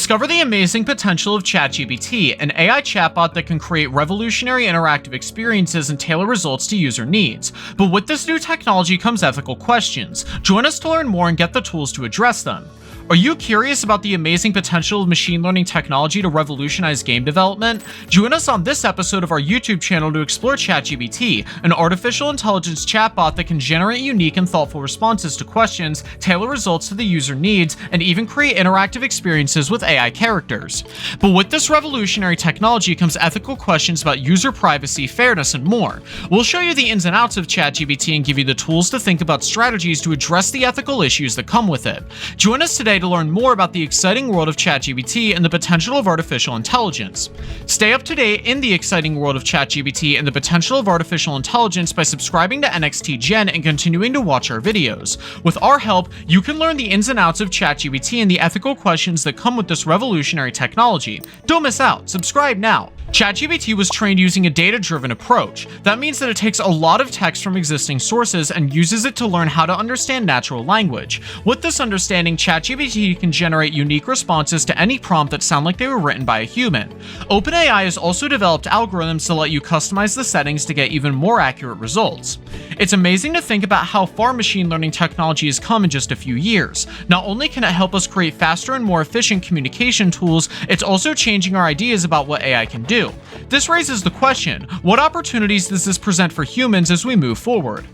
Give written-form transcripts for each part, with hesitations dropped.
Discover the amazing potential of ChatGPT, an AI chatbot that can create revolutionary interactive experiences and tailor results to user needs. But with this new technology comes ethical questions. Join us to learn more and get the tools to address them. Are you curious about the amazing potential of machine learning technology to revolutionize game development? Join us on this episode of our YouTube channel to explore ChatGPT, an artificial intelligence chatbot that can generate unique and thoughtful responses to questions, tailor results to the user needs, and even create interactive experiences with AI characters. But with this revolutionary technology comes ethical questions about user privacy, fairness, and more. We'll show you the ins and outs of ChatGPT and give you the tools to think about strategies to address the ethical issues that come with it. Join us today to learn more about the exciting world of ChatGPT and the potential of artificial intelligence. Stay up to date in the exciting world of ChatGPT and the potential of artificial intelligence by subscribing to NXT Gen and continuing to watch our videos. With our help, you can learn the ins and outs of ChatGPT and the ethical questions that come with this revolutionary technology. Don't miss out. Subscribe now. ChatGPT was trained using a data-driven approach. That means that it takes a lot of text from existing sources and uses it to learn how to understand natural language. With this understanding, ChatGPT can generate unique responses to any prompt that sound like they were written by a human. OpenAI has also developed algorithms to let you customize the settings to get even more accurate results. It's amazing to think about how far machine learning technology has come in just a few years. Not only can it help us create faster and more efficient communication tools, it's also changing our ideas about what AI can do. This raises the question, what opportunities does this present for humans as we move forward?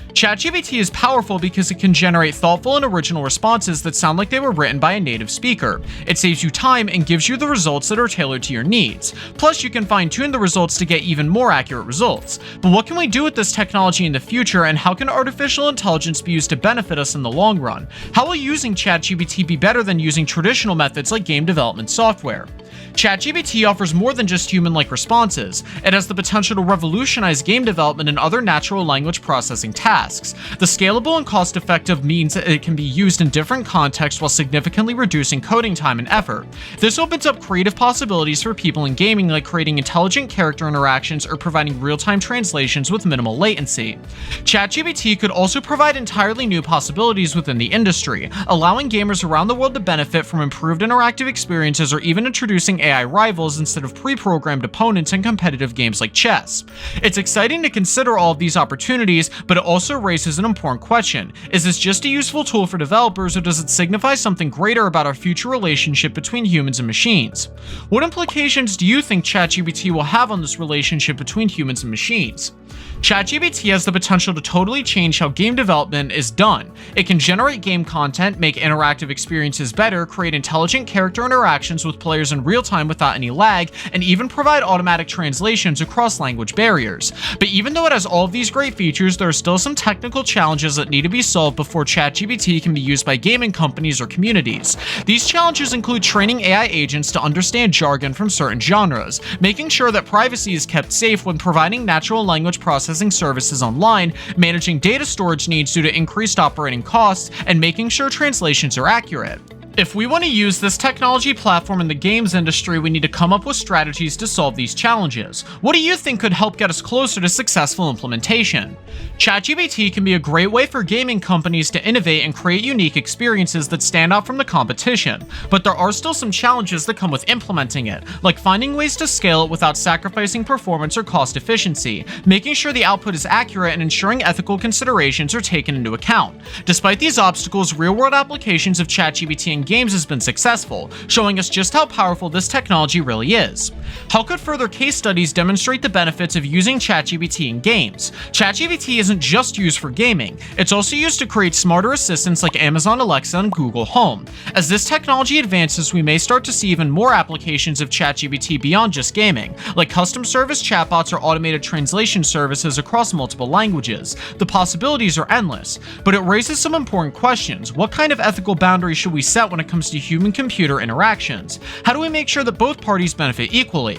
ChatGPT is powerful because it can generate thoughtful and original responses that sound like they were written by a native speaker. It saves you time and gives you the results that are tailored to your needs. Plus, you can fine-tune the results to get even more accurate results. But what can we do with this technology in the future, and how can artificial intelligence be used to benefit us in the long run? How will using ChatGPT be better than using traditional methods like game development software? ChatGPT offers more than just human-like responses. It has the potential to revolutionize game development and other natural language processing tasks. The scalable and cost-effective means that it can be used in different contexts while significantly reducing coding time and effort. This opens up creative possibilities for people in gaming, like creating intelligent character interactions or providing real-time translations with minimal latency. ChatGPT could also provide entirely new possibilities within the industry, allowing gamers around the world to benefit from improved interactive experiences or even introducing AI rivals instead of pre-programmed opponents in competitive games like chess. It's exciting to consider all of these opportunities, but it also raises an important question. Is this just a useful tool for developers, or does it signify something greater about our future relationship between humans and machines? What implications do you think ChatGPT will have on this relationship between humans and machines? ChatGPT has the potential to totally change how game development is done. It can generate game content, make interactive experiences better, create intelligent character interactions with players in real time without any lag, and even provide automatic translations across language barriers. But even though it has all of these great features, there are still some technical challenges that need to be solved before ChatGPT can be used by gaming companies or communities. These challenges include training AI agents to understand jargon from certain genres, making sure that privacy is kept safe when providing natural language processing services online, managing data storage needs due to increased operating costs, and making sure translations are accurate. If we want to use this technology platform in the games industry, we need to come up with strategies to solve these challenges. What do you think could help get us closer to successful implementation? ChatGPT can be a great way for gaming companies to innovate and create unique experiences that stand out from the competition, but there are still some challenges that come with implementing it, like finding ways to scale it without sacrificing performance or cost efficiency, making sure the output is accurate, and ensuring ethical considerations are taken into account. Despite these obstacles, real-world applications of ChatGPT in games has been successful, showing us just how powerful this technology really is. How could further case studies demonstrate the benefits of using ChatGPT in games? ChatGPT isn't just used for gaming, it's also used to create smarter assistants like Amazon Alexa and Google Home. As this technology advances, we may start to see even more applications of ChatGPT beyond just gaming, like custom service chatbots or automated translation services across multiple languages. The possibilities are endless, but it raises some important questions. What kind of ethical boundaries should we set when it comes to human-computer interactions? How do we make sure that both parties benefit equally?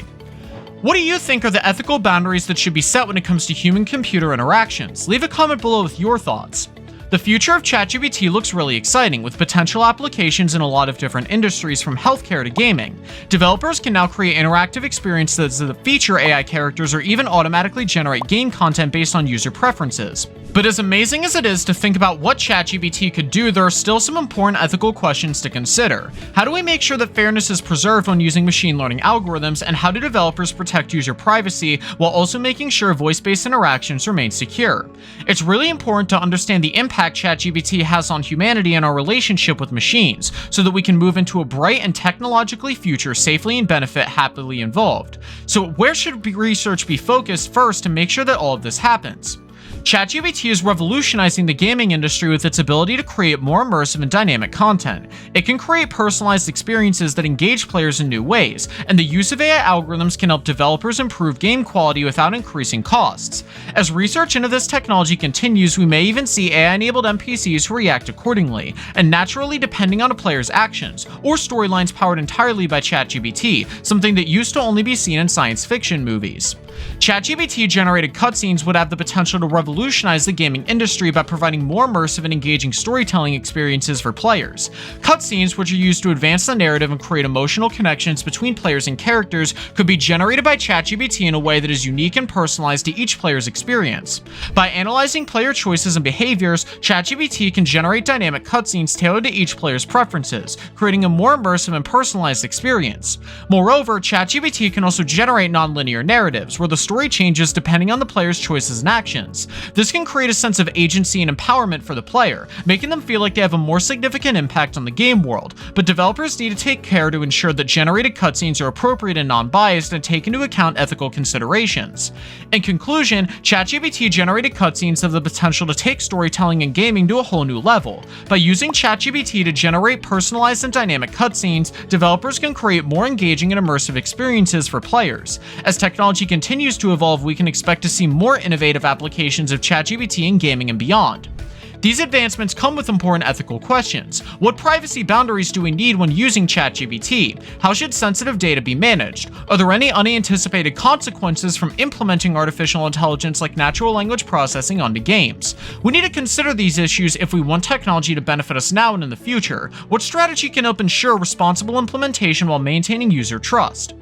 What do you think are the ethical boundaries that should be set when it comes to human-computer interactions? Leave a comment below with your thoughts. The future of ChatGPT looks really exciting, with potential applications in a lot of different industries from healthcare to gaming. Developers can now create interactive experiences that feature AI characters or even automatically generate game content based on user preferences. But as amazing as it is to think about what ChatGPT could do, there are still some important ethical questions to consider. How do we make sure that fairness is preserved when using machine learning algorithms, and how do developers protect user privacy while also making sure voice-based interactions remain secure? It's really important to understand the impact ChatGPT has on humanity and our relationship with machines, so that we can move into a bright and technologically future safely and benefit happily involved. So where should research be focused first to make sure that all of this happens? ChatGPT is revolutionizing the gaming industry with its ability to create more immersive and dynamic content. It can create personalized experiences that engage players in new ways, and the use of AI algorithms can help developers improve game quality without increasing costs. As research into this technology continues, we may even see AI-enabled NPCs who react accordingly, and naturally depending on a player's actions, or storylines powered entirely by ChatGPT, something that used to only be seen in science fiction movies. ChatGPT-generated cutscenes would have the potential to revolutionize the gaming industry by providing more immersive and engaging storytelling experiences for players. Cutscenes, which are used to advance the narrative and create emotional connections between players and characters, could be generated by ChatGPT in a way that is unique and personalized to each player's experience. By analyzing player choices and behaviors, ChatGPT can generate dynamic cutscenes tailored to each player's preferences, creating a more immersive and personalized experience. Moreover, ChatGPT can also generate non-linear narratives, where the story changes depending on the player's choices and actions. This can create a sense of agency and empowerment for the player, making them feel like they have a more significant impact on the game world, but developers need to take care to ensure that generated cutscenes are appropriate and non-biased and take into account ethical considerations. In conclusion, ChatGPT-generated cutscenes have the potential to take storytelling and gaming to a whole new level. By using ChatGPT to generate personalized and dynamic cutscenes, developers can create more engaging and immersive experiences for players. As technology continues to evolve, we can expect to see more innovative applications of ChatGPT in gaming and beyond. These advancements come with important ethical questions. What privacy boundaries do we need when using ChatGPT? How should sensitive data be managed? Are there any unanticipated consequences from implementing artificial intelligence like natural language processing onto games? We need to consider these issues if we want technology to benefit us now and in the future. What strategy can help ensure responsible implementation while maintaining user trust?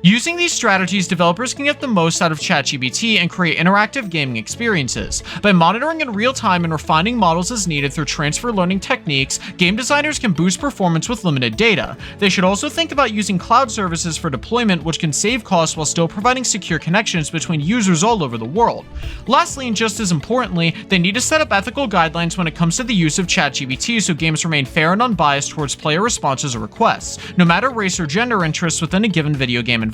Using these strategies, developers can get the most out of ChatGPT and create interactive gaming experiences. By monitoring in real time and refining models as needed through transfer learning techniques, game designers can boost performance with limited data. They should also think about using cloud services for deployment, which can save costs while still providing secure connections between users all over the world. Lastly, and just as importantly, they need to set up ethical guidelines when it comes to the use of ChatGPT so games remain fair and unbiased towards player responses or requests, no matter race or gender interests within a given video game environment.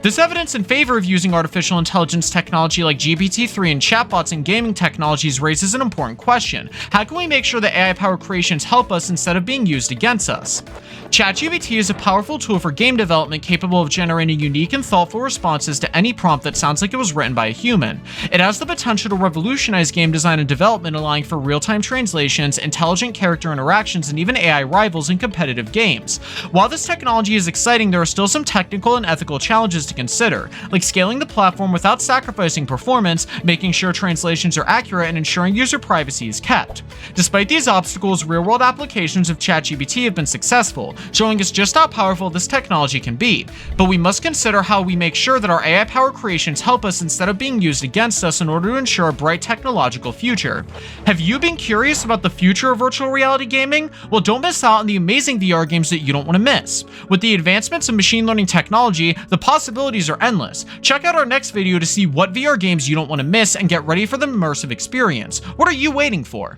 This evidence in favor of using artificial intelligence technology like GPT-3 and chatbots in gaming technologies raises an important question. How can we make sure that AI-powered creations help us instead of being used against us? ChatGPT is a powerful tool for game development capable of generating unique and thoughtful responses to any prompt that sounds like it was written by a human. It has the potential to revolutionize game design and development, allowing for real-time translations, intelligent character interactions, and even AI rivals in competitive games. While this technology is exciting, there are still some technical and ethical challenges to consider, like scaling the platform without sacrificing performance, making sure translations are accurate, and ensuring user privacy is kept. Despite these obstacles, real-world applications of ChatGPT have been successful, showing us just how powerful this technology can be. But we must consider how we make sure that our AI-powered creations help us instead of being used against us in order to ensure a bright technological future. Have you been curious about the future of virtual reality gaming? Well, don't miss out on the amazing VR games that you don't want to miss. With the advancements in machine learning technology, the possibilities are endless. Check out our next video to see what VR games you don't want to miss and get ready for the immersive experience. What are you waiting for?